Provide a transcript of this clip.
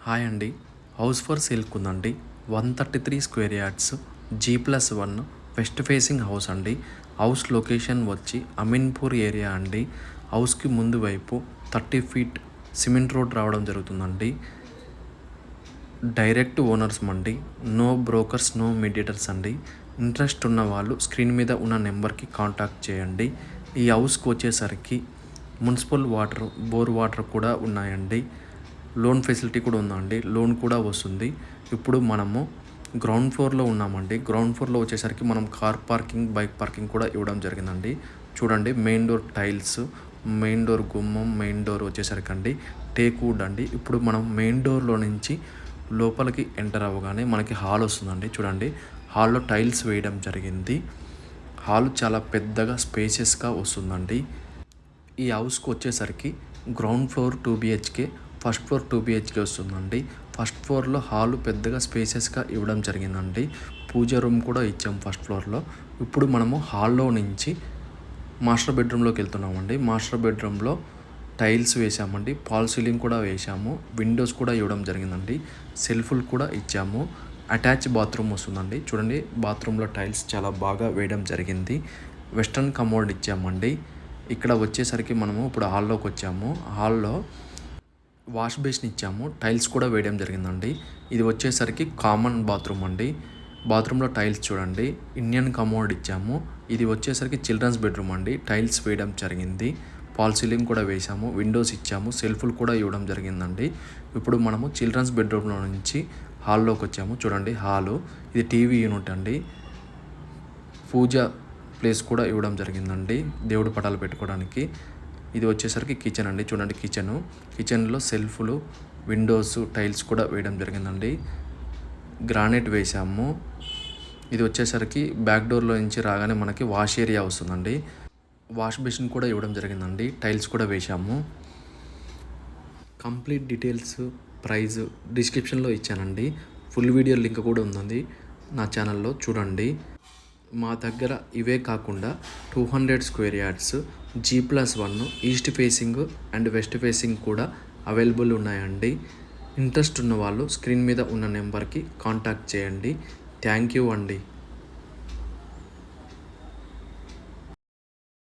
Hi అండి. House for సేల్‌కి ఉందండి. 133 square yards G+1 west facing house అండి. హౌస్ లొకేషన్ వచ్చి అమీన్పూర్ ఏరియా అండి. హౌస్‌కి ముందు వైపు 30 ఫీట్ సిమెంట్ రోడ్ రావడం జరుగుతుందండి. డైరెక్ట్ ఓనర్స్ అండి. నో బ్రోకర్స్, నో మీడియేటర్స్ అండి. ఇంట్రెస్ట్ ఉన్న వాళ్ళు స్క్రీన్ మీద ఉన్న నెంబర్కి కాంటాక్ట్ చేయండి. ఈ హౌస్కి వచ్చేసరికి మున్సిపల్ వాటర్, బోర్ వాటర్ కూడా ఉన్నాయండి. లోన్ ఫెసిలిటీ కూడా ఉందండి. లోన్ కూడా వస్తుంది. ఇప్పుడు మనము గ్రౌండ్ ఫ్లోర్లో ఉన్నామండి. గ్రౌండ్ ఫ్లోర్లో వచ్చేసరికి మనం కార్ పార్కింగ్, బైక్ పార్కింగ్ కూడా ఇవ్వడం జరిగిందండి. చూడండి, main door tiles, main door గుమ్మం, మెయిన్ డోర్ వచ్చేసరికి అండి టేక్ వుడ్ అండి. ఇప్పుడు మనం మెయిన్ డోర్లో నుంచి లోపలికి ఎంటర్ అవ్వగానే మనకి హాల్ వస్తుందండి. చూడండి, హాల్లో టైల్స్ వేయడం జరిగింది. హాల్ చాలా పెద్దగా స్పేషియస్గా వస్తుందండి. ఈ హౌస్కి వచ్చేసరికి ground floor 2 BHK, first floor 2 BHK వస్తుందండి. ఫస్ట్ ఫ్లోర్లో హాల్ పెద్దగా స్పేసెస్గా ఇవ్వడం జరిగిందండి. పూజ రూమ్ కూడా ఇచ్చాం ఫస్ట్ ఫ్లోర్లో. ఇప్పుడు మనము హాల్లో నుంచి మాస్టర్ బెడ్రూమ్లోకి వెళ్తున్నామండి. మాస్టర్ బెడ్రూమ్లో టైల్స్ వేసామండి. ఫాల్ సీలింగ్ కూడా వేసాము. విండోస్ కూడా ఇవ్వడం జరిగిందండి. సెల్ఫ్లు కూడా ఇచ్చాము. అటాచ్ బాత్రూమ్ వస్తుందండి. చూడండి, బాత్రూంలో టైల్స్ చాలా బాగా వేయడం జరిగింది. వెస్ట్రన్ కమోడ్ ఇచ్చామండి. ఇక్కడ వచ్చేసరికి మనము ఇప్పుడు హాల్లోకి వచ్చాము. హాల్లో వాష్ బేసిన్ ఇచ్చాము. టైల్స్ కూడా వేయడం జరిగిందండి. ఇది వచ్చేసరికి కామన్ బాత్రూమ్ అండి. బాత్రూంలో టైల్స్ చూడండి. ఇండియన్ కమోడ్ ఇచ్చాము. ఇది వచ్చేసరికి చిల్డ్రన్స్ బెడ్రూమ్ అండి. టైల్స్ వేయడం జరిగింది. ఫాల్ సీలింగ్ కూడా వేసాము. విండోస్ ఇచ్చాము. సెల్ఫ్లు కూడా ఇవ్వడం జరిగిందండి. ఇప్పుడు మనము చిల్డ్రన్స్ బెడ్రూమ్లో నుంచి హాల్లోకి వచ్చాము. చూడండి, హాలు ఇది టీవీ యూనిట్ అండి. పూజ ప్లేస్ కూడా ఇవ్వడం జరిగిందండి, దేవుడి పటాలు పెట్టుకోవడానికి. ఇది వచ్చేసరికి కిచెన్ అండి. చూడండి, కిచెన్లో సెల్ఫ్లు, విండోస్, టైల్స్ కూడా వేయడం జరిగిందండి. గ్రానైట్ వేసాము. ఇది వచ్చేసరికి బ్యాక్ డోర్లో నుంచి రాగానే మనకి వాష్ ఏరియా వస్తుందండి. వాష్ బేసిన్ కూడా ఇవ్వడం జరిగిందండి. టైల్స్ కూడా వేసాము. కంప్లీట్ డీటెయిల్స్, ప్రైస్ డిస్క్రిప్షన్లో ఇచ్చానండి. ఫుల్ వీడియో లింక్ కూడా ఉందండి నా ఛానల్లో, చూడండి. మా దగ్గర ఇవే కాకుండా 200 square yards G+1 east facing and west facing కూడా అవైలబుల్ ఉన్నాయండి. ఇంట్రెస్ట్ ఉన్న వాళ్ళు స్క్రీన్ మీద ఉన్న నెంబర్కి కాంటాక్ట్ చేయండి. థ్యాంక్ యూ అండి.